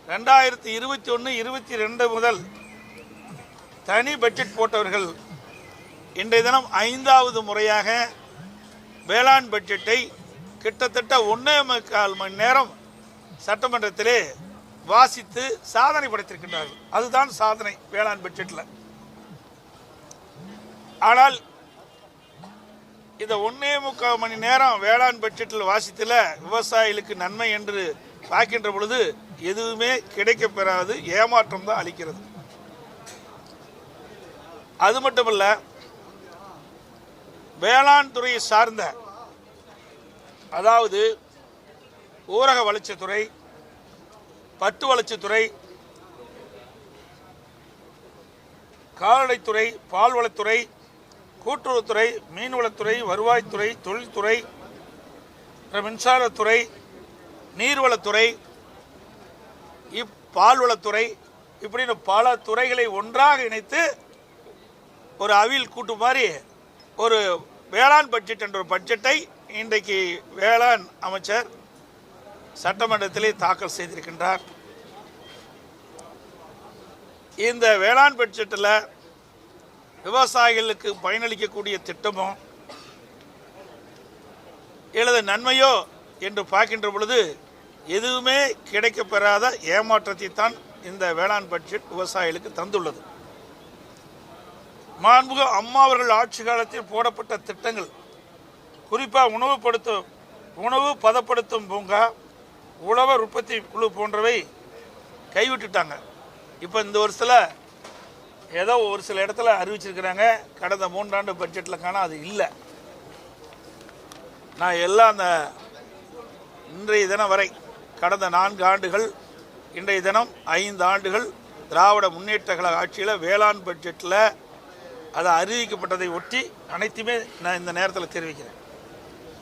2021-22 முதல் தனி பட்ஜெட் போட்டவர்கள் இன்றைய தினம் 5வது முறையாக வேளாண் பட்ஜெட்டை கிட்டத்தட்ட 1.25 மணி நேரம் சட்டமன்றத்திலே வாசித்து சாதனை படைத்திருக்கின்றார்கள். அதுதான் சாதனை வேளாண் பட்ஜெட்டில். ஆனால் இந்த 1.25 மணி நேரம் வேளாண் பட்ஜெட்டில் வாசித்தில் விவசாயிகளுக்கு நன்மை என்று பார்க்கின்ற பொழுது எதுவுமே கிடைக்கப்பெறாது, ஏமாற்றம் தான் அளிக்கிறது. அது மட்டுமல்ல, வேளாண் துறையை சார்ந்த, அதாவது ஊரக வளர்ச்சித்துறை, பட்டு வளர்ச்சித்துறை, கால்நடைத்துறை, பால்வளத்துறை, கூட்டுறவுத்துறை, மீன்வளத்துறை, வருவாய்த்துறை, தொழில்துறை, மின்சாரத்துறை, நீர்வளத்துறை, பால்வளத்துறை, இப்படின்னு பல துறைகளை ஒன்றாக இணைத்து ஒரு அவியல் கூட்டு மாதிரி ஒரு வேளாண் பட்ஜெட் என்ற ஒரு பட்ஜெட்டை இன்றைக்கு வேளாண் அமைச்சர் சட்டமன்றத்திலே தாக்கல் செய்திருக்கின்றார். இந்த வேளாண் பட்ஜெட்டில் விவசாயிகளுக்கு பயனளிக்கக்கூடிய திட்டமோ அல்லது நன்மையோ என்று பார்க்கின்ற பொழுது எதுவுமே கிடைக்கப்பெறாத ஏமாற்றத்தை தான் இந்த வேளாண் பட்ஜெட் விவசாயிகளுக்கு தந்துள்ளது. மாண்புமிகு அம்மா அவர்கள் ஆட்சி காலத்தில் போடப்பட்ட திட்டங்கள், குறிப்பாக உணவு பதப்படுத்தும் பூங்கா, உழவர் உற்பத்தி குழு போன்றவை கைவிட்டுட்டாங்க. இப்போ இந்த வருஷத்தில் ஏதோ ஒரு சில இடத்துல அறிவிச்சிருக்கிறாங்க, கடந்த 3 ஆண்டு பட்ஜெட்டில் காண அது இல்லை. நான் எல்லாம் அந்த இன்றைய தினம் வரை கடந்த 4 ஆண்டுகள், இன்றைய தினம் 5 ஆண்டுகள் திராவிட முன்னேற்ற கழக ஆட்சியில் வேளாண் பட்ஜெட்டில் அது அறிவிக்கப்பட்டதை ஒட்டி அனைத்துமே நான் இந்த நேரத்தில் தெரிவிக்கிறேன்.